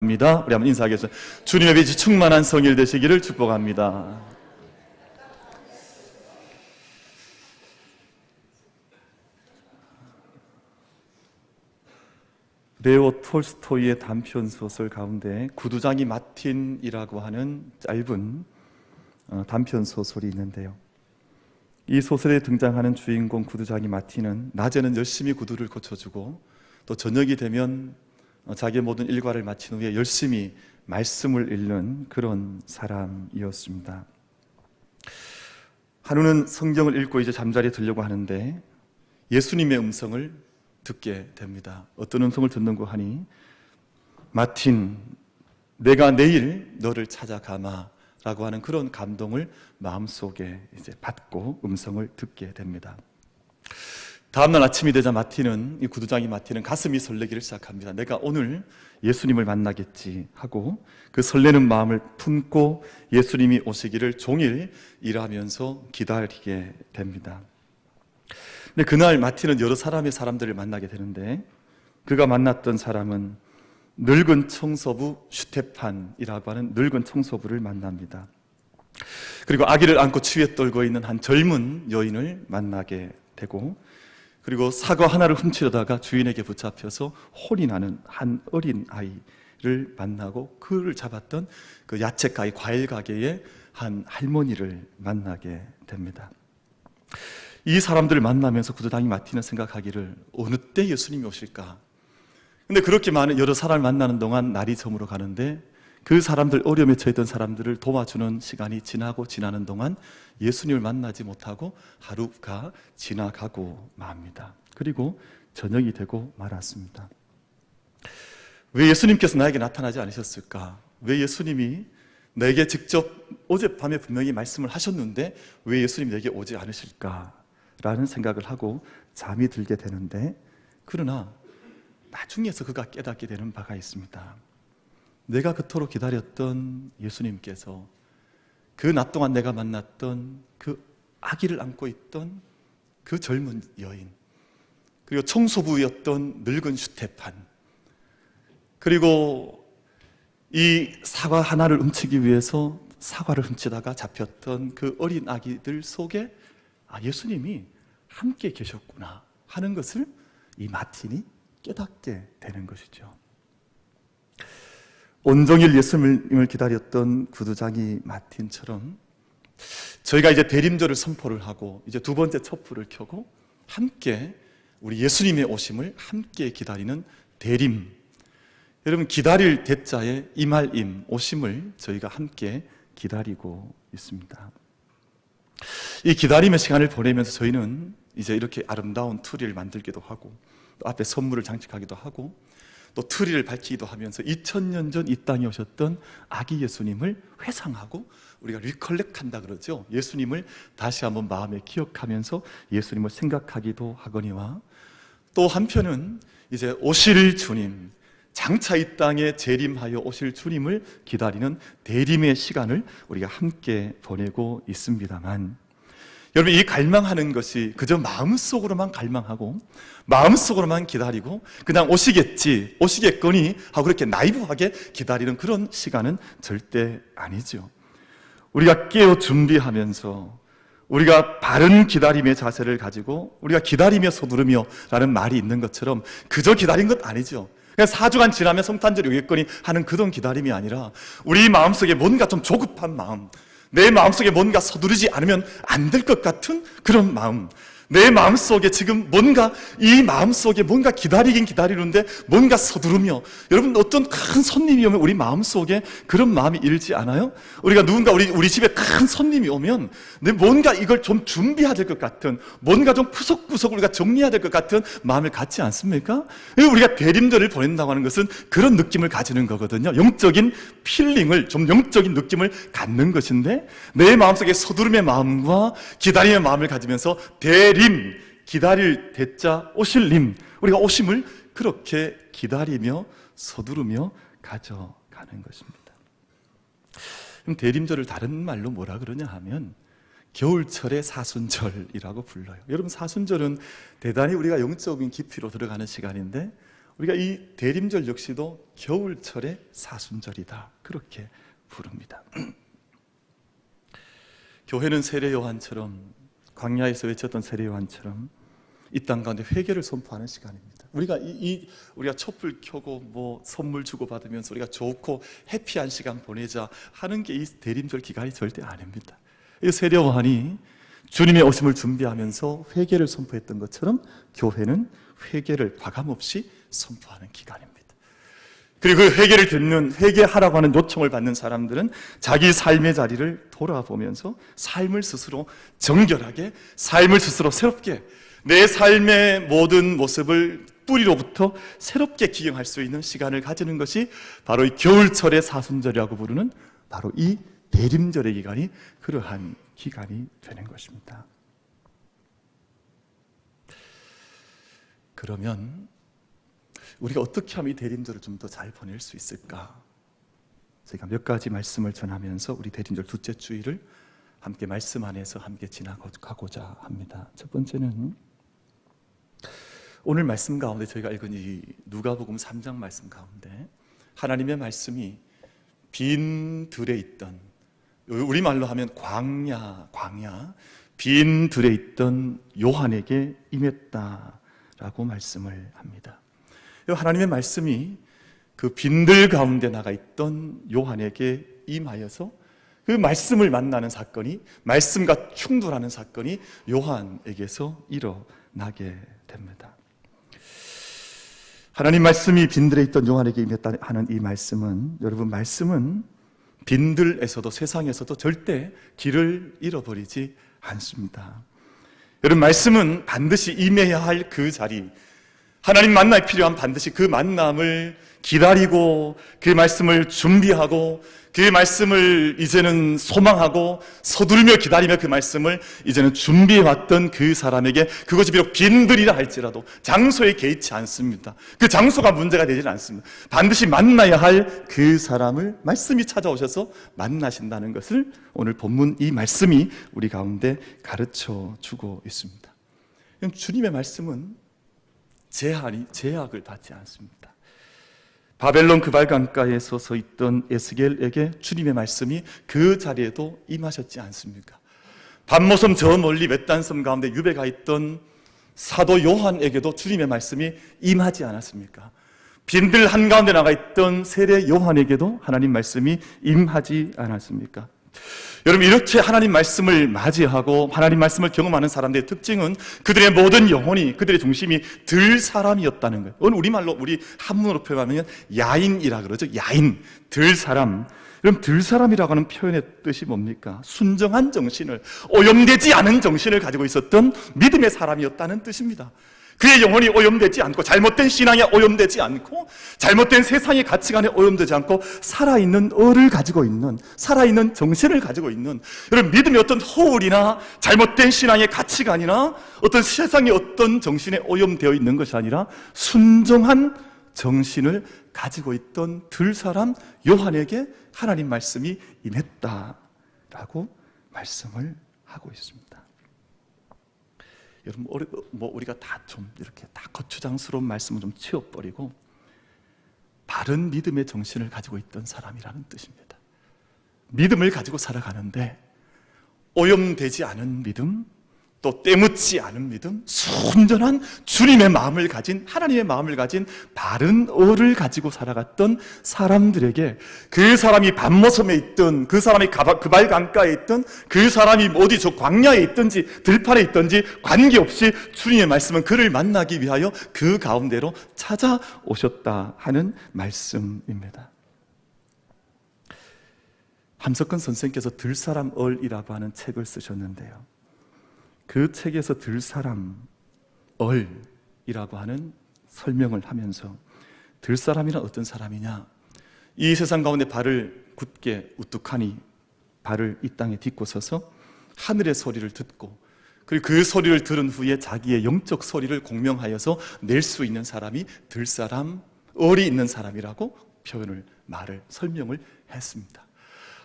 우리 한번 인사하겠습니다. 주님의 빛이 충만한 성일 되시기를 축복합니다. 레오 톨스토이의 단편 소설 가운데 구두장이 마틴이라고 하는 짧은 단편 소설이 있는데요. 이 소설에 등장하는 주인공 구두장이 마틴은 낮에는 열심히 구두를 고쳐주고 또 저녁이 되면 자기의 모든 일과를 마친 후에 열심히 말씀을 읽는 그런 사람이었습니다. 한우는 성경을 읽고 이제 잠자리에 들려고 하는데 예수님의 음성을 듣게 됩니다. 어떤 음성을 듣는고 하니, 마틴, 내가 내일 너를 찾아가마 라고 하는 그런 감동을 마음속에 이제 받고 음성을 듣게 됩니다. 다음날 아침이 되자 이 구두장이 마틴은 가슴이 설레기를 시작합니다. 내가 오늘 예수님을 만나겠지 하고 그 설레는 마음을 품고 예수님이 오시기를 종일 일하면서 기다리게 됩니다. 근데 그날 마틴은 여러 사람들을 만나게 되는데, 그가 만났던 사람은 늙은 청소부 슈테판이라고 하는 늙은 청소부를 만납니다. 그리고 아기를 안고 추위에 떨고 있는 한 젊은 여인을 만나게 되고, 그리고 사과 하나를 훔치려다가 주인에게 붙잡혀서 혼이 나는 한 어린 아이를 만나고, 그를 잡았던 그 야채가게, 과일 가게의 한 할머니를 만나게 됩니다. 이 사람들을 만나면서 구두장이 마틴은 생각하기를, 어느 때 예수님이 오실까? 근데 그렇게 많은 여러 사람을 만나는 동안 날이 저물어 가는데, 그 사람들, 어려움에 처했던 사람들을 도와주는 시간이 지나는 동안 예수님을 만나지 못하고 하루가 지나가고 맙니다. 그리고 저녁이 되고 말았습니다. 왜 예수님께서 나에게 나타나지 않으셨을까? 왜 예수님이 내게 직접 어젯밤에 분명히 말씀을 하셨는데 왜 예수님이 내게 오지 않으실까? 라는 생각을 하고 잠이 들게 되는데, 그러나 나중에서 그가 깨닫게 되는 바가 있습니다. 내가 그토록 기다렸던 예수님께서 그 낮 동안 내가 만났던 그 아기를 안고 있던 그 젊은 여인, 그리고 청소부였던 늙은 슈테판, 그리고 이 사과 하나를 훔치기 위해서 사과를 훔치다가 잡혔던 그 어린 아기들 속에 예수님이 함께 계셨구나 하는 것을 이 마틴이 깨닫게 되는 것이죠. 온종일 예수님을 기다렸던 구두장이 마틴처럼 저희가 이제 대림절을 선포를 하고 이제 두 번째 촛불을 켜고 함께 우리 예수님의 오심을 함께 기다리는 대림, 여러분 기다릴 대자에 임할 임, 오심을 저희가 함께 기다리고 있습니다. 이 기다림의 시간을 보내면서 저희는 이제 이렇게 아름다운 트리를 만들기도 하고, 또 앞에 선물을 장식하기도 하고, 또 트리를 밝히기도 하면서 2000년 전 이 땅에 오셨던 아기 예수님을 회상하고 우리가 리컬렉한다 그러죠. 예수님을 다시 한번 마음에 기억하면서 예수님을 생각하기도 하거니와, 또 한편은 이제 오실 주님, 장차 이 땅에 재림하여 오실 주님을 기다리는 대림의 시간을 우리가 함께 보내고 있습니다만, 여러분 이 갈망하는 것이 그저 마음속으로만 갈망하고 마음속으로만 기다리고 그냥 오시겠거니 하고 그렇게 나이브하게 기다리는 그런 시간은 절대 아니죠. 우리가 깨어 준비하면서 우리가 바른 기다림의 자세를 가지고 우리가 기다리며 서두르며 라는 말이 있는 것처럼 그저 기다린 것 아니죠. 그냥 4주간 지나면 성탄절이 오겠거니 하는 그런 기다림이 아니라 우리 마음속에 뭔가 좀 조급한 마음, 내 마음속에 뭔가 서두르지 않으면 안 될 것 같은 그런 마음, 내 마음속에 지금 이 마음속에 뭔가 기다리긴 기다리는데 뭔가 서두르며, 여러분 어떤 큰 손님이 오면 우리 마음속에 그런 마음이 일지 않아요? 우리가 누군가 우리 집에 큰 손님이 오면 뭔가 이걸 좀 준비해야 될 것 같은, 뭔가 좀 구석구석 우리가 정리해야 될 것 같은 마음을 갖지 않습니까? 우리가 대림절을 보낸다고 하는 것은 그런 느낌을 가지는 거거든요. 영적인 필링을, 좀 영적인 느낌을 갖는 것인데, 내 마음속에 서두름의 마음과 기다림의 마음을 가지면서 대림, 기다릴 대자 오실님, 우리가 오심을 그렇게 기다리며 서두르며 가져가는 것입니다. 그럼 대림절을 다른 말로 뭐라 그러냐 하면 겨울철의 사순절이라고 불러요. 여러분 사순절은 대단히 우리가 영적인 깊이로 들어가는 시간인데 우리가 이 대림절 역시도 겨울철의 사순절이다, 그렇게 부릅니다. 교회는 세례 요한처럼, 광야에서 외쳤던 세례 요한처럼 이 땅 가운데 회개를 선포하는 시간입니다. 우리가 촛불 켜고 뭐 선물 주고 받으면서 우리가 좋고 해피한 시간 보내자 하는 게 이 대림절 기간이 절대 아닙니다. 이 세례 요한이 주님의 오심을 준비하면서 회개를 선포했던 것처럼 교회는 회개를 과감없이 선포하는 기간입니다. 그리고 그 회개를 듣는, 회개하라고 하는 요청을 받는 사람들은 자기 삶의 자리를 돌아보면서 삶을 스스로 정결하게, 삶을 스스로 새롭게, 내 삶의 모든 모습을 뿌리로부터 새롭게 기경할 수 있는 시간을 가지는 것이 바로 이 겨울철의 사순절이라고 부르는 바로 이 대림절의 기간이 그러한 기간이 되는 것입니다. 그러면 우리가 어떻게 하면 이 대림절을 좀 더 잘 보낼 수 있을까? 제가 몇 가지 말씀을 전하면서 우리 대림절 둘째 주일을 함께 말씀 안에서 함께 지나가고자 합니다. 첫 번째는 오늘 말씀 가운데 저희가 읽은 이 누가복음 3장 말씀 가운데 하나님의 말씀이 빈 들에 있던, 우리말로 하면 광야, 빈 들에 있던 요한에게 임했다라고 말씀을 합니다. 하나님의 말씀이 그 빈들 가운데 나가 있던 요한에게 임하여서 그 말씀을 만나는 사건이, 말씀과 충돌하는 사건이 요한에게서 일어나게 됩니다. 하나님 말씀이 빈들에 있던 요한에게 임했다 하는 이 말씀은, 여러분, 말씀은 빈들에서도 세상에서도 절대 길을 잃어버리지 않습니다. 여러분, 말씀은 반드시 임해야 할 그 자리, 하나님 만남이 필요한 반드시 그 만남을 기다리고 그 말씀을 준비하고 그 말씀을 이제는 소망하고 서두르며 기다리며 그 말씀을 이제는 준비해왔던 그 사람에게 그것이 비록 빈들이라 할지라도 장소에 개의치 않습니다. 그 장소가 문제가 되지는 않습니다. 반드시 만나야 할 그 사람을 말씀이 찾아오셔서 만나신다는 것을 오늘 본문 이 말씀이 우리 가운데 가르쳐 주고 있습니다. 주님의 말씀은 제약을 받지 않습니다. 바벨론 그발강가에 서 있던 에스겔에게 주님의 말씀이 그 자리에도 임하셨지 않습니까? 밤모섬 저 멀리 외딴섬 가운데 유배가 있던 사도 요한에게도 주님의 말씀이 임하지 않았습니까? 빈들 한가운데 나가 있던 세례 요한에게도 하나님 말씀이 임하지 않았습니까? 여러분, 이렇게 하나님 말씀을 맞이하고 하나님 말씀을 경험하는 사람들의 특징은 그들의 모든 영혼이, 그들의 중심이 들 사람이었다는 거예요. 오늘 우리말로, 우리 한문으로 표현하면 야인이라 그러죠. 야인, 들 사람. 그럼 들 사람이라고 하는 표현의 뜻이 뭡니까? 순정한 정신을, 오염되지 않은 정신을 가지고 있었던 믿음의 사람이었다는 뜻입니다. 그의 영혼이 오염되지 않고, 잘못된 신앙에 오염되지 않고, 잘못된 세상의 가치관에 오염되지 않고, 살아있는 을을 가지고 있는, 살아있는 정신을 가지고 있는, 여러분, 믿음의 어떤 허울이나 잘못된 신앙의 가치관이나 어떤 세상의 어떤 정신에 오염되어 있는 것이 아니라 순정한 정신을 가지고 있던 들사람 요한에게 하나님 말씀이 임했다라고 말씀을 하고 있습니다. 여러분, 우리가 다 좀 이렇게 다 거추장스러운 말씀을 좀 치워버리고 바른 믿음의 정신을 가지고 있던 사람이라는 뜻입니다. 믿음을 가지고 살아가는데 오염되지 않은 믿음, 또 때묻지 않은 믿음, 순전한 주님의 마음을 가진, 하나님의 마음을 가진 바른 을을 가지고 살아갔던 사람들에게, 그 사람이 밤모섬에 있든, 그 사람이 그발 강가에 있든, 그 사람이 어디 저 광야에 있든지 들판에 있든지 관계없이 주님의 말씀은 그를 만나기 위하여 그 가운데로 찾아오셨다 하는 말씀입니다. 함석헌 선생께서 들사람 을이라고 하는 책을 쓰셨는데요, 그 책에서 들사람 을이라고 하는 설명을 하면서 들사람이란 어떤 사람이냐, 이 세상 가운데 발을 굳게 우뚝하니 발을 이 땅에 딛고 서서 하늘의 소리를 듣고, 그리고 그 소리를 들은 후에 자기의 영적 소리를 공명하여서 낼 수 있는 사람이 들사람 을이 있는 사람이라고 설명을 했습니다.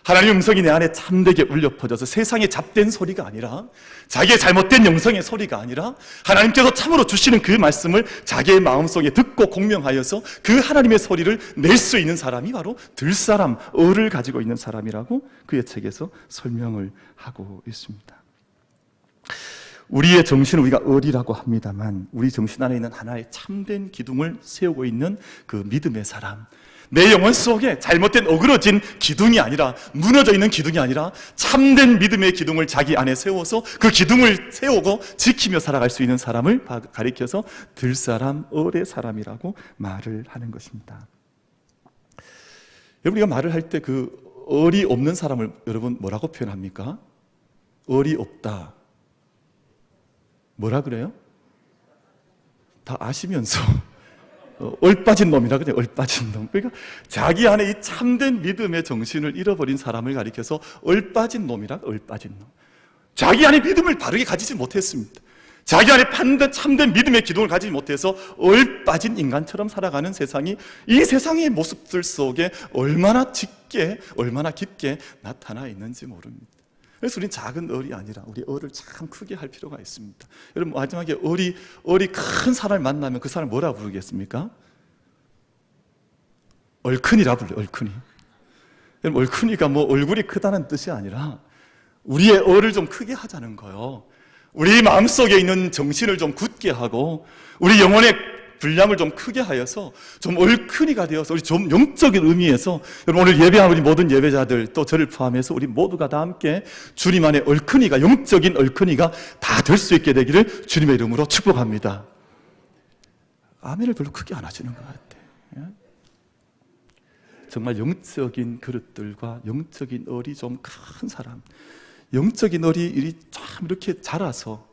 하나님의 음성이 내 안에 참되게 울려 퍼져서 세상의 잡된 소리가 아니라, 자기의 잘못된 영성의 소리가 아니라 하나님께서 참으로 주시는 그 말씀을 자기의 마음속에 듣고 공명하여서 그 하나님의 소리를 낼 수 있는 사람이 바로 들사람, 을을 가지고 있는 사람이라고 그의 책에서 설명을 하고 있습니다. 우리의 정신을 우리가 을이라고 합니다만, 우리 정신 안에 있는 하나의 참된 기둥을 세우고 있는 그 믿음의 사람, 내 영혼 속에 잘못된 어그러진 기둥이 아니라, 무너져 있는 기둥이 아니라 참된 믿음의 기둥을 자기 안에 세워서 그 기둥을 세우고 지키며 살아갈 수 있는 사람을 가리켜서 들사람, 을의 사람이라고 말을 하는 것입니다. 여러분, 우리가 말을 할 때 그 을이 없는 사람을 여러분 뭐라고 표현합니까? 을이 없다. 뭐라 그래요? 다 아시면서 얼빠진 놈이라 그래요. 얼빠진 놈. 그러니까 자기 안에 이 참된 믿음의 정신을 잃어버린 사람을 가리켜서 얼빠진 놈이라, 얼빠진 놈. 자기 안에 믿음을 바르게 가지지 못했습니다. 자기 안에 참된 믿음의 기둥을 가지지 못해서 얼빠진 인간처럼 살아가는 세상이, 이 세상의 모습들 속에 얼마나 짙게, 얼마나 깊게 나타나 있는지 모릅니다. 그래서 우리는 작은 을이 아니라 우리 을을 참 크게 할 필요가 있습니다. 여러분, 마지막에 을이 큰 사람을 만나면 그 사람을 뭐라 부르겠습니까? 얼큰이라 불러요. 얼큰이. 여러분, 얼큰이가 뭐 얼굴이 크다는 뜻이 아니라 우리의 을을 좀 크게 하자는 거예요. 우리 마음속에 있는 정신을 좀 굳게 하고 우리 영혼의 분량을 좀 크게 하여서 좀 얼큰이가 되어서, 우리 좀 영적인 의미에서, 여러분 오늘 예배한 우리 모든 예배자들, 또 저를 포함해서 우리 모두가 다 함께 주님 안에 얼큰이가, 영적인 얼큰이가 다 될 수 있게 되기를 주님의 이름으로 축복합니다. 아멘을 별로 크게 안 하시는 것 같아요. 정말 영적인 그릇들과 영적인 을이 좀 큰 사람, 영적인 을이 참 이렇게 자라서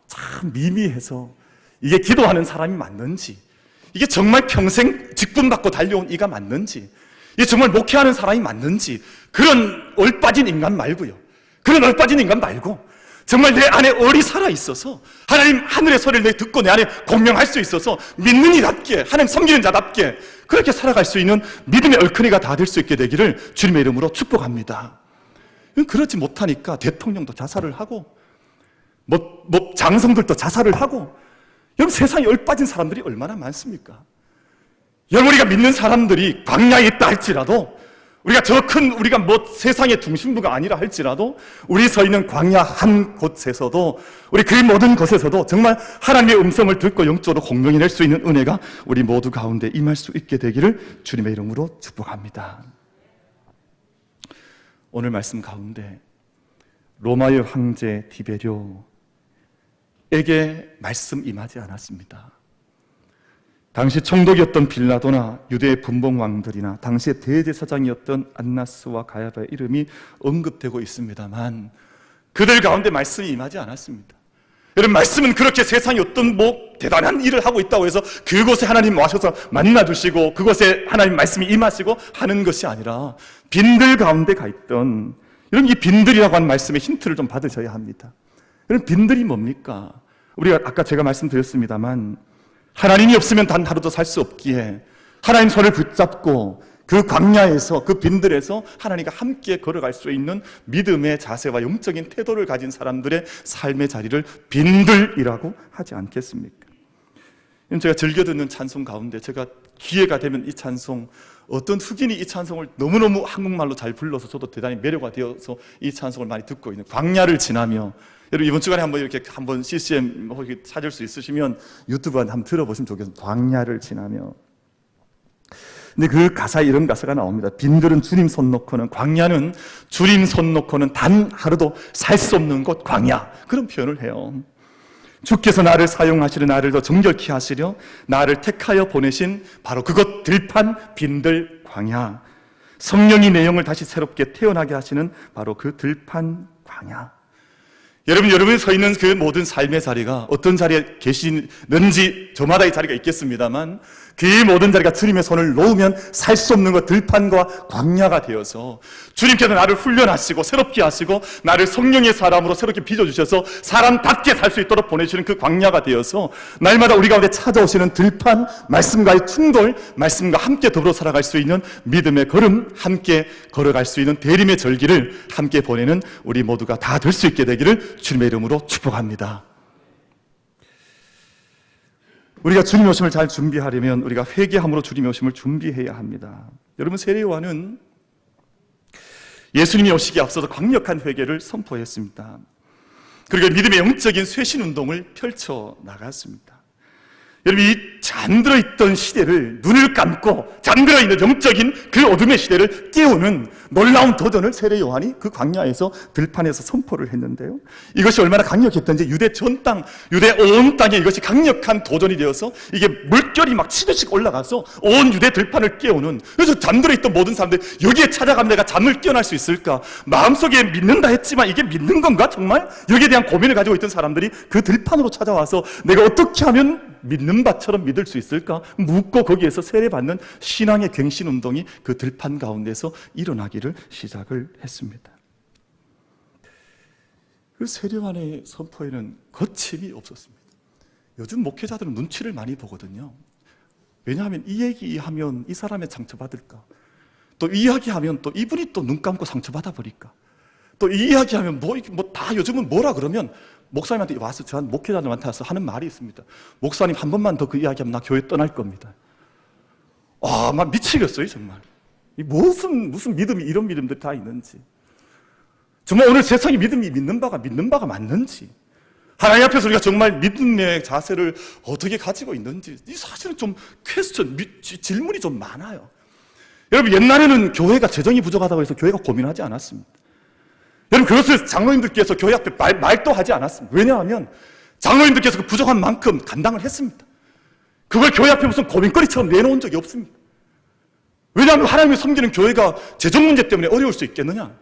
참 미미해서 이게 기도하는 사람이 맞는지, 이게 정말 평생 직분받고 달려온 이가 맞는지, 이게 정말 목회하는 사람이 맞는지, 그런 얼빠진 인간 말고요. 그런 얼빠진 인간 말고 정말 내 안에 을이 살아있어서 하나님 하늘의 소리를 내 듣고 내 안에 공명할 수 있어서 믿는 이답게, 하나님 섬기는 자답게 그렇게 살아갈 수 있는 믿음의 얼큰이가 다 될 수 있게 되기를 주님의 이름으로 축복합니다. 그렇지 못하니까 대통령도 자살을 하고 장성들도 자살을 하고, 여러분 세상에 얼빠진 사람들이 얼마나 많습니까? 여러분, 우리가 믿는 사람들이 광야에 있다 할지라도, 우리가 우리가 세상의 중심부가 아니라 할지라도, 우리 서 있는 광야 한 곳에서도, 우리 그 모든 곳에서도 정말 하나님의 음성을 듣고 영적으로 공명해낼 수 있는 은혜가 우리 모두 가운데 임할 수 있게 되기를 주님의 이름으로 축복합니다. 오늘 말씀 가운데 로마의 황제 디베료에게 말씀 임하지 않았습니다. 당시 총독이었던 빌라도나 유대의 분봉왕들이나 당시의 대제사장이었던 안나스와 가야바의 이름이 언급되고 있습니다만 그들 가운데 말씀이 임하지 않았습니다. 여러분, 말씀은 그렇게 세상에 어떤 대단한 일을 하고 있다고 해서 그곳에 하나님 와셔서 만나주시고 그곳에 하나님 말씀이 임하시고 하는 것이 아니라 빈들 가운데 가 있던, 여러분, 이 빈들이라고 하는 말씀의 힌트를 좀 받으셔야 합니다. 여러분, 빈들이 뭡니까? 우리가 아까 제가 말씀드렸습니다만 하나님이 없으면 단 하루도 살 수 없기에 하나님 손을 붙잡고 그 광야에서, 그 빈들에서 하나님과 함께 걸어갈 수 있는 믿음의 자세와 영적인 태도를 가진 사람들의 삶의 자리를 빈들이라고 하지 않겠습니까? 제가 즐겨 듣는 찬송 가운데 제가 기회가 되면 이 찬송, 어떤 흑인이 이 찬송을 너무너무 한국말로 잘 불러서 저도 대단히 매료가 되어서 이 찬송을 많이 듣고 있는, 광야를 지나며, 여러분 이번 주간에 한번 이렇게 한번 CCM 혹시 찾을 수 있으시면 유튜브에 한번 들어보시면 좋겠습니다. 광야를 지나며. 근데 그 가사에 이런 가사가 나옵니다. 빈들은 주님 손 놓고는, 광야는 주님 손 놓고는 단 하루도 살 수 없는 곳 광야, 그런 표현을 해요. 주께서 나를 사용하시려, 나를 더 정결케 하시려 나를 택하여 보내신 바로 그곳 들판 빈들 광야, 성령이 내 영을 다시 새롭게 태어나게 하시는 바로 그 들판 광야. 여러분이 서 있는 그 모든 삶의 자리가 어떤 자리에 계시는지 저마다의 자리가 있겠습니다만 그 모든 자리가 주님의 손을 놓으면 살 수 없는 것, 들판과 광야가 되어서 주님께서 나를 훈련하시고 새롭게 하시고 나를 성령의 사람으로 새롭게 빚어주셔서 사람답게 살 수 있도록 보내주시는 그 광야가 되어서 날마다 우리 가운데 찾아오시는 들판, 말씀과의 충돌, 말씀과 함께 더불어 살아갈 수 있는 믿음의 걸음, 함께 걸어갈 수 있는 대림의 절기를 함께 보내는 우리 모두가 다 될 수 있게 되기를 주님의 이름으로 축복합니다. 우리가 주님의 오심을 잘 준비하려면 우리가 회개함으로 주님의 오심을 준비해야 합니다. 여러분, 세례 요한은 예수님이 오시기에 앞서서 강력한 회개를 선포했습니다. 그리고 믿음의 영적인 쇄신 운동을 펼쳐 나갔습니다. 여러분, 이 잠들어 있던 시대를 눈을 감고 잠들어 있는 영적인 그 어둠의 시대를 깨우는 놀라운 도전을 세례 요한이 그 광야에서 들판에서 선포를 했는데요. 이것이 얼마나 강력했던지 유대 전 땅, 유대 온 땅에 이것이 강력한 도전이 되어서 이게 물결이 막 치듯이 올라가서 온 유대 들판을 깨우는, 그래서 잠들어 있던 모든 사람들 여기에 찾아가면 내가 잠을 깨어날 수 있을까? 마음속에 믿는다 했지만 이게 믿는 건가 정말? 여기에 대한 고민을 가지고 있던 사람들이 그 들판으로 찾아와서 내가 어떻게 하면 믿는 바처럼 믿을 수 있을까? 묻고 거기에서 세례받는 신앙의 갱신 운동이 그 들판 가운데서 일어나기를 시작을 했습니다. 그 세례 요한의 선포에는 거침이 없었습니다. 요즘 목회자들은 눈치를 많이 보거든요. 왜냐하면 이 얘기하면 이 사람의 상처받을까? 또 이 이야기하면 또 이분이 또 눈 감고 상처받아 버릴까? 또 이 이야기하면 다 요즘은 뭐라 그러면 목사님한테 와서 저한 목회자들한테 와서 하는 말이 있습니다. 목사님 한 번만 더 그 이야기하면 나 교회 떠날 겁니다. 막 미치겠어요 정말. 무슨 믿음이 이런 믿음들이 다 있는지. 정말 오늘 세상의 믿음이 믿는 바가 맞는지, 하나님 앞에서 우리가 정말 믿음의 자세를 어떻게 가지고 있는지, 이 사실은 좀 질문이 좀 많아요. 여러분, 옛날에는 교회가 재정이 부족하다고 해서 교회가 고민하지 않았습니다. 여러분, 그것을 장로님들께서 교회 앞에 말도 하지 않았습니다. 왜냐하면 장로님들께서 그 부족한 만큼 감당을 했습니다. 그걸 교회 앞에 무슨 고민거리처럼 내놓은 적이 없습니다. 왜냐하면 하나님을 섬기는 교회가 재정 문제 때문에 어려울 수 있겠느냐?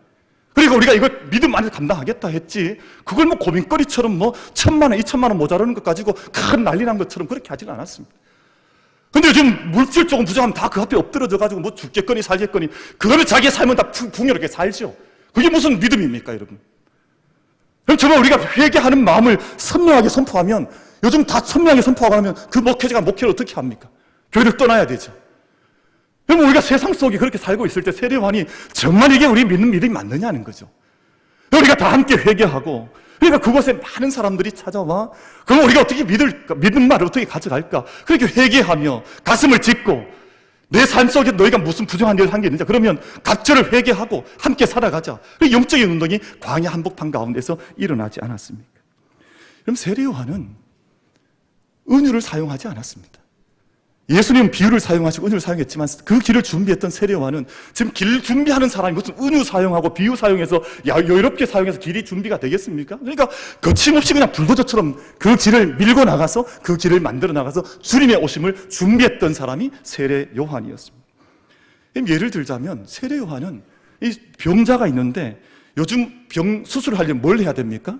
그리고 우리가 이걸 믿음 안에서 감당하겠다 했지, 그걸 고민거리처럼 1,000만 원, 2,000만 원 모자라는 것 가지고 큰 난리 난 것처럼 그렇게 하지는 않았습니다. 근데 요즘 물질 조금 부족하면 다 그 앞에 엎드려져가지고 죽겠거니 살겠거니, 그거는 자기의 삶은 다 풍요롭게 살죠. 그게 무슨 믿음입니까, 여러분? 그럼 정말 우리가 회개하는 마음을 선명하게 선포하면, 요즘 다 선명하게 선포하고 하면 그 목회자가 목회를 어떻게 합니까? 교회를 떠나야 되죠. 그럼 우리가 세상 속에 그렇게 살고 있을 때 세례 요한이 정말 이게 우리 믿는 믿음이 맞느냐는 거죠. 우리가 다 함께 회개하고, 그러니까 그곳에 많은 사람들이 찾아와, 그럼 우리가 어떻게 믿는 말을 어떻게 가져갈까? 그렇게 회개하며 가슴을 짚고, 내 삶 속에 너희가 무슨 부정한 일을 한 게 있는지, 그러면 각자를 회개하고 함께 살아가자. 영적인 운동이 광야 한복판 가운데서 일어나지 않았습니까? 그럼 세례 요한은 은유를 사용하지 않았습니다. 예수님은 비유를 사용하시고 은유를 사용했지만 그 길을 준비했던 세례 요한은 지금 길 준비하는 사람이 무슨 은유 사용하고 비유 사용해서 여유롭게 사용해서 길이 준비가 되겠습니까? 그러니까 거침없이 그냥 불도저처럼 그 길을 밀고 나가서 그 길을 만들어 나가서 주님의 오심을 준비했던 사람이 세례 요한이었습니다. 예를 들자면 세례 요한은 이 병자가 있는데 요즘 병 수술하려면 뭘 해야 됩니까?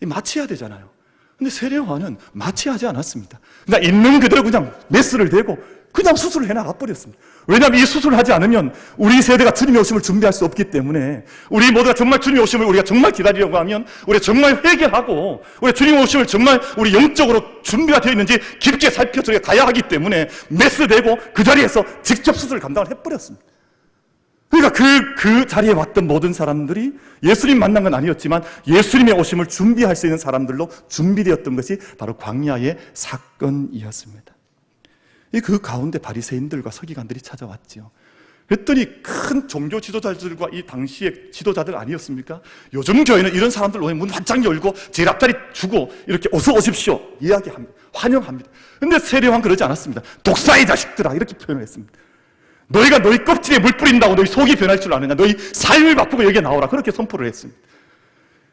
마취해야 되잖아요. 근데 세례 요한은 마취하지 않았습니다. 그냥 있는 그대로 그냥 메스를 대고 그냥 수술을 해나가 버렸습니다. 왜냐하면 이 수술을 하지 않으면 우리 세대가 주님의 오심을 준비할 수 없기 때문에, 우리 모두가 정말 주님의 오심을 우리가 정말 기다리려고 하면 우리가 정말 회개하고 우리 주님의 오심을 정말 우리 영적으로 준비가 되어 있는지 깊게 살펴서 가야 하기 때문에 메스 대고 그 자리에서 직접 수술을 감당을 해버렸습니다. 그러니까 그 자리에 왔던 모든 사람들이 예수님 만난 건 아니었지만 예수님의 오심을 준비할 수 있는 사람들로 준비되었던 것이 바로 광야의 사건이었습니다. 그 가운데 바리새인들과 서기관들이 찾아왔죠. 그랬더니 큰 종교 지도자들과 이 당시의 지도자들 아니었습니까? 요즘 교회는 이런 사람들 오면 문 활짝 열고 제일 앞자리 주고 이렇게 어서 오십시오 이야기합니다. 환영합니다. 근데 세례 요한 그러지 않았습니다. 독사의 자식들아 이렇게 표현을 했습니다. 너희가 너희 껍질에 물 뿌린다고 너희 속이 변할 줄 아느냐? 너희 삶을 바꾸고 여기에 나오라. 그렇게 선포를 했습니다.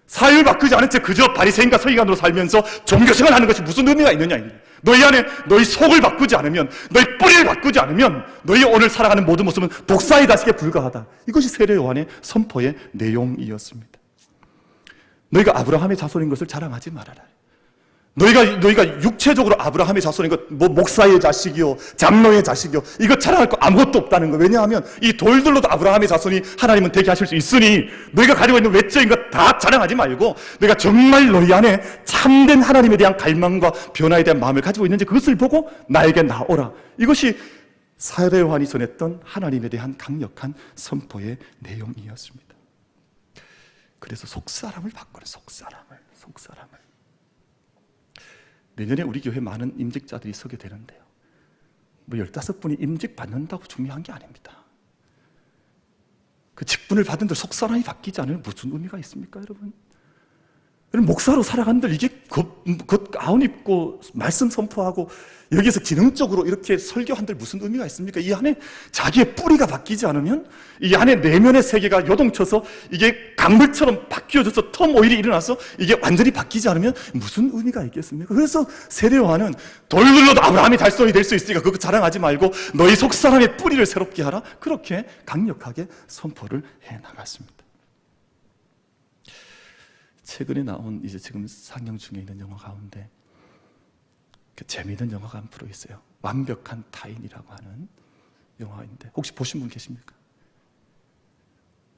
삶을 바꾸지 않은 채 그저 바리새인과 서기관으로 살면서 종교생활 하는 것이 무슨 의미가 있느냐? 너희 안에 너희 속을 바꾸지 않으면, 너희 뿌리를 바꾸지 않으면 너희 오늘 살아가는 모든 모습은 독사의 자식에 불과하다. 이것이 세례 요한의 선포의 내용이었습니다. 너희가 아브라함의 자손인 것을 자랑하지 말아라. 너희가 육체적으로 아브라함의 자손이고 뭐 목사의 자식이요 장로의 자식이요 이거 자랑할 거 아무것도 없다는 거. 왜냐하면 이 돌들로도 아브라함의 자손이 하나님은 되게 하실 수 있으니 너희가 가지고 있는 외적인 거 다 자랑하지 말고 너희가 정말 너희 안에 참된 하나님에 대한 갈망과 변화에 대한 마음을 가지고 있는지 그것을 보고 나에게 나오라. 이것이 사도 요한이 전했던 하나님에 대한 강력한 선포의 내용이었습니다. 그래서 속사람을 바꾸는 속사람을 내년에 우리 교회 많은 임직자들이 서게 되는데요, 뭐 15분이 임직 받는다고 중요한 게 아닙니다. 그 직분을 받은 들 속사람이 바뀌지 않으면 무슨 의미가 있습니까, 여러분? 목사로 살아간들 이게 그 가운 입고 말씀 선포하고 여기서 기능적으로 이렇게 설교한들 무슨 의미가 있습니까? 이 안에 자기의 뿌리가 바뀌지 않으면, 이 안에 내면의 세계가 요동쳐서 이게 강물처럼 바뀌어져서 텀오일이 일어나서 이게 완전히 바뀌지 않으면 무슨 의미가 있겠습니까? 그래서 세례 요한은 돌들로도 아브라함이 달성이 될 수 있으니까 그거 자랑하지 말고 너희 속사람의 뿌리를 새롭게 하라, 그렇게 강력하게 선포를 해나갔습니다. 최근에 나온 이제 지금 상영 중에 있는 영화 가운데 재미있는 영화가 한 프로 있어요. 완벽한 타인이라고 하는 영화인데 혹시 보신 분 계십니까?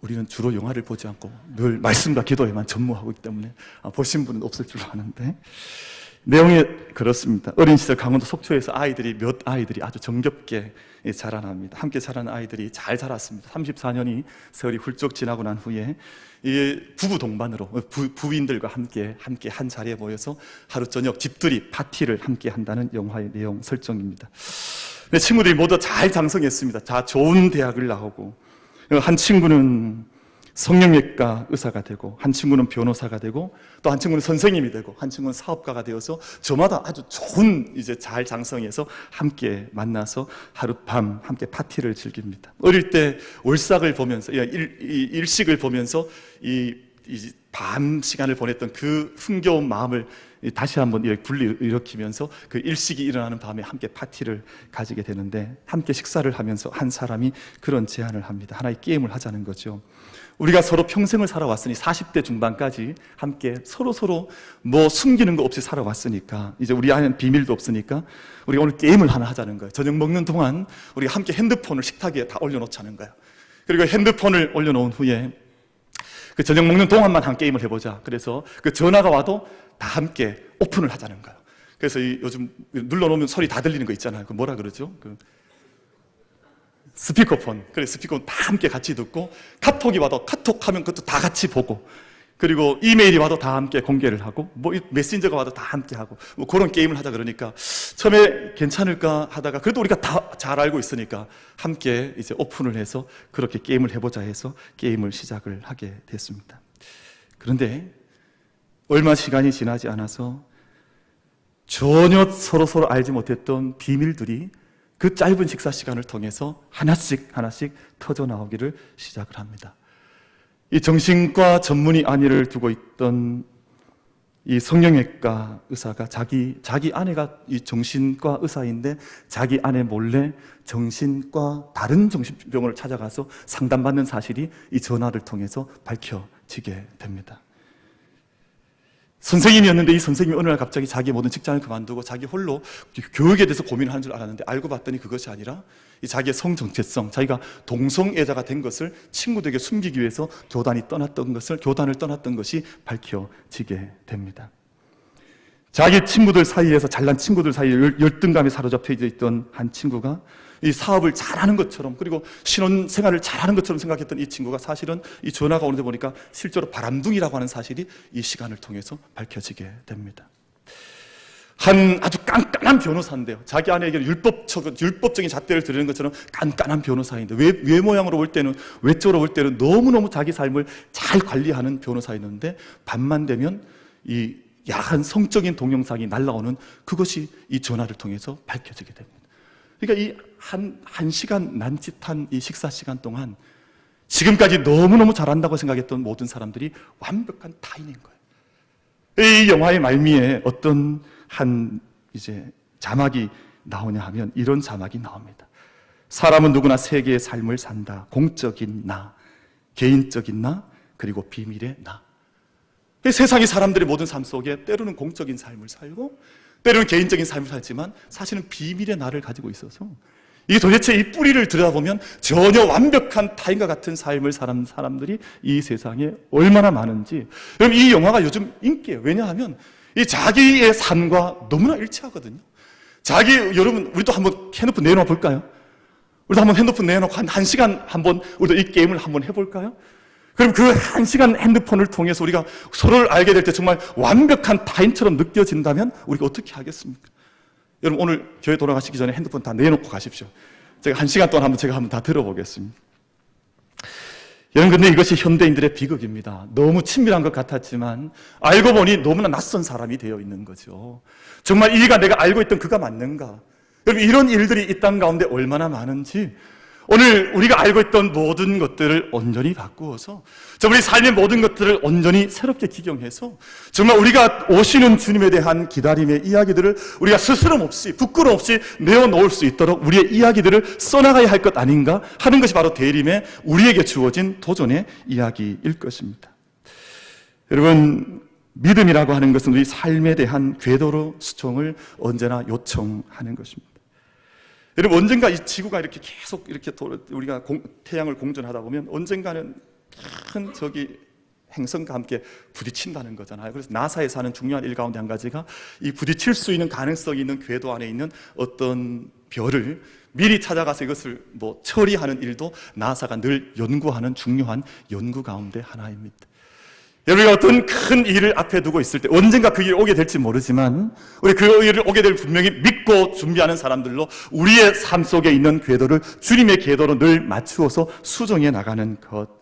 우리는 주로 영화를 보지 않고 늘 말씀과 기도에만 전무하고 있기 때문에 보신 분은 없을 줄 아는데, 내용이 그렇습니다. 어린 시절 강원도 속초에서 몇 아이들이 아주 정겹게 자라납니다. 함께 자라는 아이들이 잘 자랐습니다. 34년이 세월이 훌쩍 지나고 난 후에 이 부부 동반으로 부인들과 함께 한 자리에 모여서 하루 저녁 집들이 파티를 함께 한다는 영화의 내용 설정입니다. 친구들이 모두 잘 장성했습니다. 다 좋은 대학을 나오고, 한 친구는 성형외과 의사가 되고, 한 친구는 변호사가 되고, 또 한 친구는 선생님이 되고, 한 친구는 사업가가 되어서 저마다 아주 좋은 이제 잘 장성해서 함께 만나서 하룻밤 함께 파티를 즐깁니다. 어릴 때 월삭을 보면서, 일식을 보면서 이 밤 시간을 보냈던 그 흥겨운 마음을 다시 한번 불러일으키면서 그 일식이 일어나는 밤에 함께 파티를 가지게 되는데, 함께 식사를 하면서 한 사람이 그런 제안을 합니다. 하나의 게임을 하자는 거죠. 우리가 서로 평생을 살아왔으니 40대 중반까지 함께 서로 뭐 숨기는 거 없이 살아왔으니까 이제 우리 안에는 비밀도 없으니까 우리가 오늘 게임을 하나 하자는 거예요. 저녁 먹는 동안 우리가 함께 핸드폰을 식탁 위에 다 올려놓자는 거예요. 그리고 핸드폰을 올려놓은 후에 그 저녁 먹는 동안만 한 게임을 해보자. 그래서 그 전화가 와도 다 함께 오픈을 하자는 거예요. 그래서 요즘 눌러놓으면 소리 다 들리는 거 있잖아요. 그 뭐라 그러죠? 스피커폰. 그래, 스피커폰 다 함께 같이 듣고, 카톡이 와도 카톡하면 그것도 다 같이 보고, 그리고 이메일이 와도 다 함께 공개를 하고, 뭐 메신저가 와도 다 함께 하고, 뭐 그런 게임을 하자 그러니까 처음에 괜찮을까 하다가 그래도 우리가 다 잘 알고 있으니까 함께 이제 오픈을 해서 그렇게 게임을 해보자 해서 게임을 시작을 하게 됐습니다. 그런데 얼마 시간이 지나지 않아서 전혀 서로 알지 못했던 비밀들이 그 짧은 식사 시간을 통해서 하나씩 터져 나오기를 시작을 합니다. 이 정신과 전문의 안위를 두고 있던 이 성형외과 의사가 자기 아내가 이 정신과 의사인데 자기 아내 몰래 정신과 다른 정신병원을 찾아가서 상담받는 사실이 이 전화를 통해서 밝혀지게 됩니다. 선생님이었는데 이 선생님이 어느 날 갑자기 자기 모든 직장을 그만두고 자기 홀로 교육에 대해서 고민을 하는 줄 알았는데, 알고 봤더니 그것이 아니라 이 자기의 성정체성, 자기가 동성애자가 된 것을 친구들에게 숨기기 위해서 교단을 떠났던 것이 밝혀지게 됩니다. 자기 친구들 사이에서, 잘난 친구들 사이에 열등감에 사로잡혀 있던 한 친구가 이 사업을 잘하는 것처럼, 그리고 신혼생활을 잘하는 것처럼 생각했던 이 친구가 사실은 이 전화가 오는데 보니까 실제로 바람둥이라고 하는 사실이 이 시간을 통해서 밝혀지게 됩니다. 한 아주 깐깐한 변호사인데요, 자기 아내에게 율법적인 잣대를 들이는 것처럼 깐깐한 변호사인데, 외모양으로 볼 때는, 외적으로 볼 때는 너무너무 자기 삶을 잘 관리하는 변호사였는데, 밤만 되면 이 야한 성적인 동영상이 날라오는 그것이 이 전화를 통해서 밝혀지게 됩니다. 그러니까 이 한 시간 남짓한 이 식사 시간 동안 지금까지 너무너무 잘한다고 생각했던 모든 사람들이 완벽한 타인인 거예요. 이 영화의 말미에 어떤 한 이제 자막이 나오냐 하면 이런 자막이 나옵니다. 사람은 누구나 세 개의 삶을 산다. 공적인 나, 개인적인 나, 그리고 비밀의 나. 세상의 사람들의 모든 삶 속에 때로는 공적인 삶을 살고 때로는 개인적인 삶을 살지만 사실은 비밀의 나를 가지고 있어서 이게 도대체 이 뿌리를 들여다보면 전혀 완벽한 타인과 같은 삶을 사는 사람들이 이 세상에 얼마나 많은지. 여러분, 이 영화가 요즘 인기예요. 왜냐하면 이 자기의 삶과 너무나 일치하거든요. 여러분, 우리도 한번 핸드폰 내놔 볼까요? 우리도 한번 핸드폰 내놓고 한 시간 한번 우리도 이 게임을 한번 해볼까요? 그럼 그 한 시간 핸드폰을 통해서 우리가 서로를 알게 될 때 정말 완벽한 타인처럼 느껴진다면 우리가 어떻게 하겠습니까? 여러분, 오늘 교회 돌아가시기 전에 핸드폰 다 내놓고 가십시오. 제가 한 시간 동안 제가 한번 다 들어보겠습니다. 여러분, 근데 이것이 현대인들의 비극입니다. 너무 친밀한 것 같았지만 알고 보니 너무나 낯선 사람이 되어 있는 거죠. 정말 이가 내가 알고 있던 그가 맞는가? 여러분, 이런 일들이 이 땅 가운데 얼마나 많은지 오늘 우리가 알고 있던 모든 것들을 온전히 바꾸어서 우리 삶의 모든 것들을 온전히 새롭게 기경해서 정말 우리가 오시는 주님에 대한 기다림의 이야기들을 우리가 스스럼 없이 부끄럼 없이 내어놓을 수 있도록 우리의 이야기들을 써나가야 할 것 아닌가 하는 것이 바로 대림의 우리에게 주어진 도전의 이야기일 것입니다. 여러분, 믿음이라고 하는 것은 우리 삶에 대한 궤도로 수총을 언제나 요청하는 것입니다. 여러분, 언젠가 이 지구가 이렇게 계속 이렇게 우리가 태양을 공전하다 보면 언젠가는 큰 행성과 함께 부딪힌다는 거잖아요. 그래서 나사에서 하는 중요한 일 가운데 한 가지가 이 부딪힐 수 있는 가능성이 있는 궤도 안에 있는 어떤 별을 미리 찾아가서 이것을 처리하는 일도 나사가 늘 연구하는 중요한 연구 가운데 하나입니다. 우리가 어떤 큰 일을 앞에 두고 있을 때 언젠가 그 일이 오게 될지 모르지만 우리 그 일을 오게 될 분명히 믿고 준비하는 사람들로 우리의 삶 속에 있는 궤도를 주님의 궤도로 늘 맞추어서 수정해 나가는 것.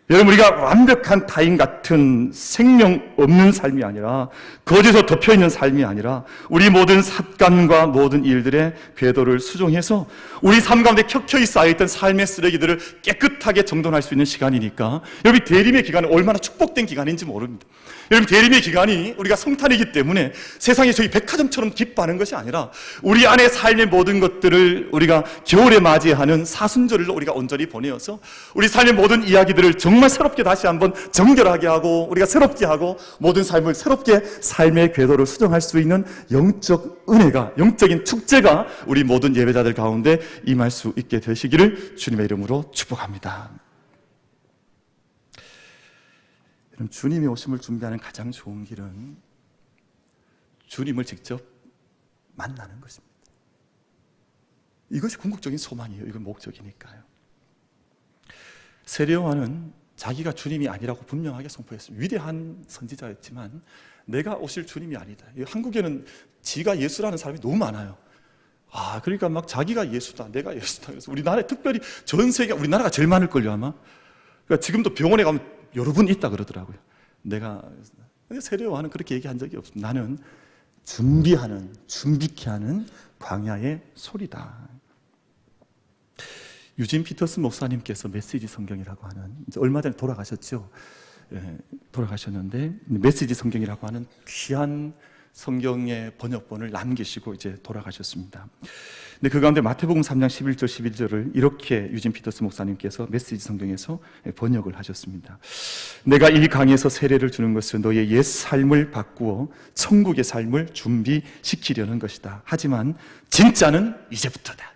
여러분, 우리가 완벽한 타인 같은 생명 없는 삶이 아니라 거짓으로 덮여있는 삶이 아니라 우리 모든 삿간과 모든 일들의 궤도를 수정해서 우리 삶 가운데 켜켜이 쌓여있던 삶의 쓰레기들을 깨끗하게 정돈할 수 있는 시간이니까 여러분, 대림의 기간은 얼마나 축복된 기간인지 모릅니다. 여러분, 대림의 기간이 우리가 성탄이기 때문에 세상에 저희 백화점처럼 기뻐하는 것이 아니라 우리 안에 삶의 모든 것들을 우리가 겨울에 맞이하는 사순절로 우리가 온전히 보내어서 우리 삶의 모든 이야기들을 정말 새롭게 다시 한번 정결하게 하고 우리가 새롭게 하고 모든 삶을 새롭게 삶의 궤도를 수정할 수 있는 영적 은혜가, 영적인 축제가 우리 모든 예배자들 가운데 임할 수 있게 되시기를 주님의 이름으로 축복합니다. 여러분, 주님의 오심을 준비하는 가장 좋은 길은 주님을 직접 만나는 것입니다. 이것이 궁극적인 소망이에요. 이건 목적이니까요. 세례 요한은 자기가 주님이 아니라고 분명하게 선포했습니다. 위대한 선지자였지만 내가 오실 주님이 아니다. 한국에는 지가 예수라는 사람이 너무 많아요. 그러니까 막 자기가 예수다, 내가 예수다. 그래서 우리나라에 특별히 전 세계 우리나라가 제일 많을걸요 아마. 그러니까 지금도 병원에 가면 여러 분 있다 그러더라고요. 근데 세례 요한은 그렇게 얘기한 적이 없습니다. 나는 준비케 하는 광야의 소리다. 유진 피터슨 목사님께서 메시지 성경이라고 하는, 이제 얼마 전에 돌아가셨죠. 돌아가셨는데 메시지 성경이라고 하는 귀한 성경의 번역본을 남기시고 이제 돌아가셨습니다. 근데 그 가운데 마태복음 3장 11절 11절을 이렇게 유진 피터스 목사님께서 메시지 성경에서 번역을 하셨습니다. 내가 이 강에서 세례를 주는 것은 너의 옛 삶을 바꾸어 천국의 삶을 준비시키려는 것이다. 하지만 진짜는 이제부터다.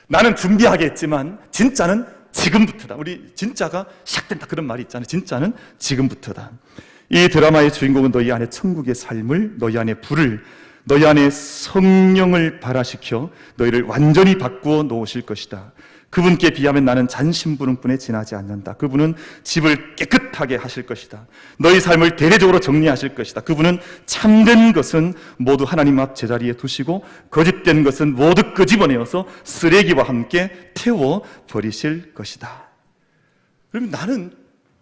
나는 준비하겠지만 진짜는 지금부터다. 우리 진짜가 시작된다 그런 말이 있잖아요. 진짜는 지금부터다. 이 드라마의 주인공은 너희 안에 천국의 삶을, 너희 안에 불을, 너희 안에 성령을 발화시켜 너희를 완전히 바꾸어 놓으실 것이다. 그분께 비하면 나는 잔심부름뿐에 지나지 않는다. 그분은 집을 깨끗하게 하실 것이다. 너희 삶을 대대적으로 정리하실 것이다. 그분은 참된 것은 모두 하나님 앞 제자리에 두시고 거짓된 것은 모두 끄집어내어서 쓰레기와 함께 태워 버리실 것이다. 그러면 나는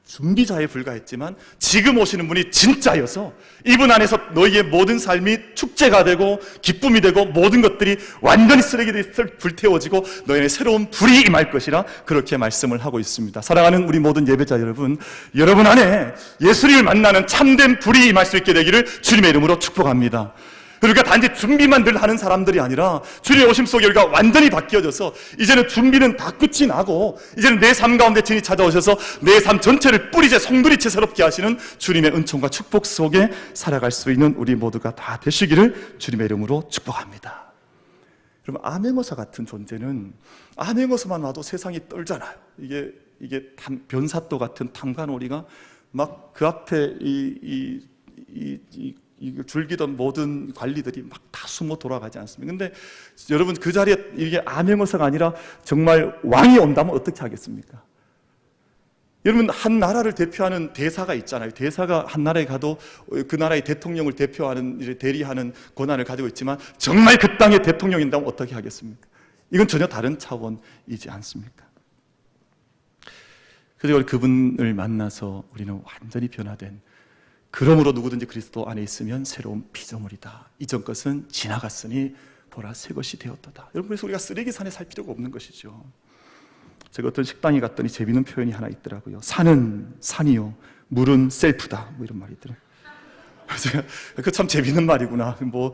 준비자에 불과했지만 지금 오시는 분이 진짜여서 이분 안에서 너희의 모든 삶이 축제가 되고 기쁨이 되고 모든 것들이 완전히 쓰레기들이 불태워지고 너희의 새로운 불이 임할 것이라 그렇게 말씀을 하고 있습니다. 사랑하는 우리 모든 예배자 여러분, 여러분 안에 예수님을 만나는 참된 불이 임할 수 있게 되기를 주님의 이름으로 축복합니다. 그러니까 단지 준비만 늘 하는 사람들이 아니라 주님의 오심 속에 우리가 완전히 바뀌어져서 이제는 준비는 다 끝이 나고 이제는 내 삶 가운데 진이 찾아오셔서 내 삶 전체를 뿌리째 송두리째 새롭게 하시는 주님의 은총과 축복 속에 살아갈 수 있는 우리 모두가 다 되시기를 주님의 이름으로 축복합니다. 그럼 암행어사 같은 존재는 암행어사만 와도 세상이 떨잖아요. 이게 변사또 같은 탐관오리가 막 그 앞에 줄기던 모든 관리들이 막 다 숨어 돌아가지 않습니까? 근데 여러분 그 자리에 이게 암행어사가 아니라 정말 왕이 온다면 어떻게 하겠습니까? 여러분 한 나라를 대표하는 대사가 있잖아요. 대사가 한 나라에 가도 그 나라의 대통령을 대표하는 대리하는 권한을 가지고 있지만 정말 그 땅의 대통령인다면 어떻게 하겠습니까? 이건 전혀 다른 차원이지 않습니까? 그래서 그분을 만나서 우리는 완전히 변화된, 그러므로 누구든지 그리스도 안에 있으면 새로운 피조물이다. 이전 것은 지나갔으니 보라 새 것이 되었도다. 여러분 그래서 우리가 쓰레기산에 살 필요가 없는 것이죠. 제가 어떤 식당에 갔더니 재미있는 표현이 하나 있더라고요. 산은 산이요, 물은 셀프다. 뭐 이런 말이 있더라고요. 제가 그 참 재미있는 말이구나. 뭐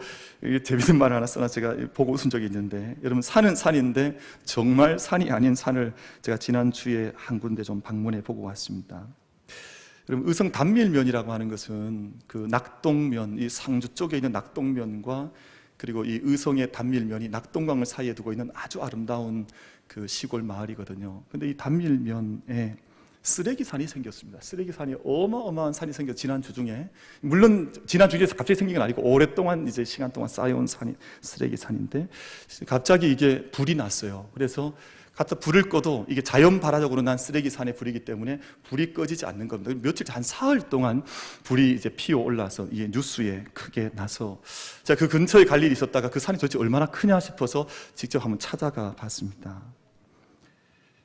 재미있는 말 하나 써놔 제가 보고 웃은 적이 있는데, 여러분 산은 산인데 정말 산이 아닌 산을 제가 지난주에 한 군데 좀 방문해 보고 왔습니다. 여러분 의성 단밀면이라고 하는 것은 그 낙동면, 이 상주 쪽에 있는 낙동면과 그리고 이 의성의 단밀면이 낙동강을 사이에 두고 있는 아주 아름다운 그 시골 마을이거든요. 근데 이 단밀면에 쓰레기산이 생겼습니다. 쓰레기산이 어마어마한 산이 생겨 지난주 중에, 물론 지난주에 갑자기 생긴 건 아니고 오랫동안 이제 시간 동안 쌓여온 산이 쓰레기산인데 갑자기 이게 불이 났어요. 그래서 갖다 불을 꺼도 이게 자연 발화적으로 난 쓰레기산의 불이기 때문에 불이 꺼지지 않는 겁니다. 며칠 한 사흘 동안 불이 이제 피어 올라서 이게 뉴스에 크게 나서 제가 그 근처에 갈 일이 있었다가 그 산이 도대체 얼마나 크냐 싶어서 직접 한번 찾아가 봤습니다.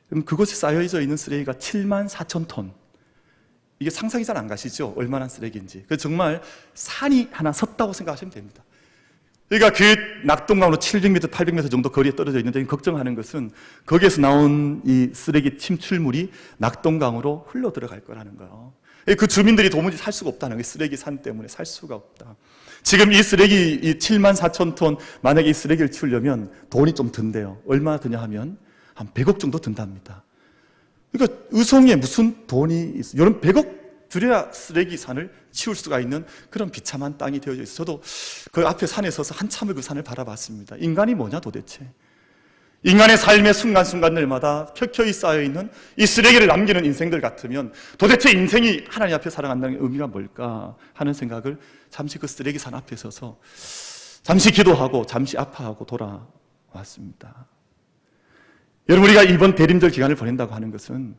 그럼 그곳에 쌓여져 있는 쓰레기가 74,000톤. 이게 상상이 잘 안 가시죠? 얼마나 쓰레기인지. 그래서 정말 산이 하나 섰다고 생각하시면 됩니다. 그러니까 그 낙동강으로 700m, 800m 정도 거리에 떨어져 있는데 걱정하는 것은 거기에서 나온 이 쓰레기 침출물이 낙동강으로 흘러 들어갈 거라는 거예요. 그 주민들이 도무지 살 수가 없다는 거예요. 쓰레기 산 때문에 살 수가 없다. 지금 이 쓰레기, 이 74,000톤, 만약에 이 쓰레기를 치우려면 돈이 좀 든대요. 얼마나 드냐 하면 한 100억 정도 든답니다. 그러니까 의성에 무슨 돈이 있어요. 여러분 100억 들여야 쓰레기산을 치울 수가 있는 그런 비참한 땅이 되어져 있어요. 저도 그 앞에 산에 서서 한참을 그 산을 바라봤습니다. 인간이 뭐냐 도대체. 인간의 삶의 순간순간들마다 켜켜이 쌓여있는 이 쓰레기를 남기는 인생들 같으면 도대체 인생이 하나님 앞에 살아간다는 의미가 뭘까 하는 생각을 잠시 그 쓰레기산 앞에 서서 잠시 기도하고 잠시 아파하고 돌아왔습니다. 여러분 우리가 이번 대림절 기간을 보낸다고 하는 것은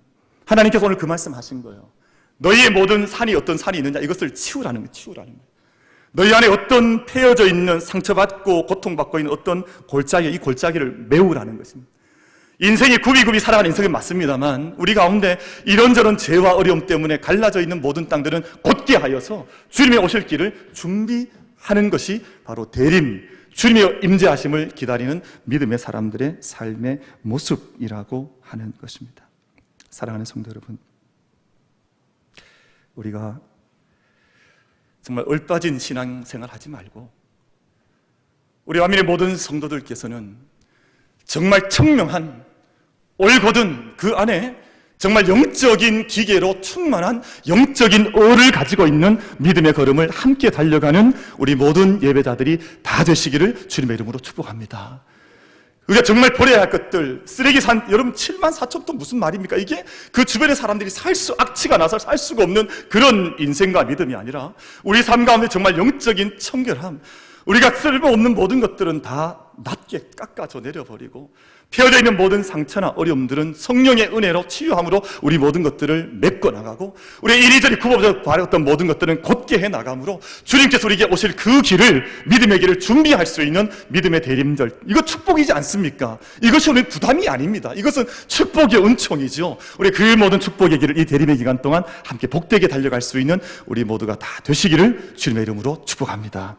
하나님께서 오늘 그 말씀하신 거예요. 너희의 모든 산이 어떤 산이 있느냐 이것을 치우라는 거예요. 치우라는 거예요. 너희 안에 어떤 패여져 있는 상처받고 고통받고 있는 어떤 골짜기, 이 골짜기를 메우라는 것입니다. 인생이 굽이굽이 살아가는 인생은 맞습니다만 우리 가운데 이런저런 죄와 어려움 때문에 갈라져 있는 모든 땅들은 곧게 하여서 주님의 오실 길을 준비하는 것이 바로 대림, 주님의 임재하심을 기다리는 믿음의 사람들의 삶의 모습이라고 하는 것입니다. 사랑하는 성도 여러분, 우리가 정말 얼빠진 신앙생활 하지 말고 우리 아민의 모든 성도들께서는 정말 청명한 올곧은 그 안에 정말 영적인 기계로 충만한 영적인 얼을 가지고 있는 믿음의 걸음을 함께 달려가는 우리 모든 예배자들이 다 되시기를 주님의 이름으로 축복합니다. 우리가 정말 버려야 할 것들, 쓰레기산, 여러분 74,000톤 무슨 말입니까? 이게 그 주변의 사람들이 악취가 나서 살 수가 없는 그런 인생과 믿음이 아니라 우리 삶 가운데 정말 영적인 청결함, 우리가 쓸모없는 모든 것들은 다 낮게 깎아져 내려버리고 피어져 있는 모든 상처나 어려움들은 성령의 은혜로 치유함으로 우리 모든 것들을 메꿔나가고 우리 이리저리 굽어져 바랬던 모든 것들은 곧게 해나감으로 주님께서 우리에게 오실 그 길을, 믿음의 길을 준비할 수 있는 믿음의 대림절, 이거 축복이지 않습니까? 이것이 오늘 부담이 아닙니다. 이것은 축복의 은총이죠. 우리 그 모든 축복의 길을 이 대림의 기간 동안 함께 복되게 달려갈 수 있는 우리 모두가 다 되시기를 주님의 이름으로 축복합니다.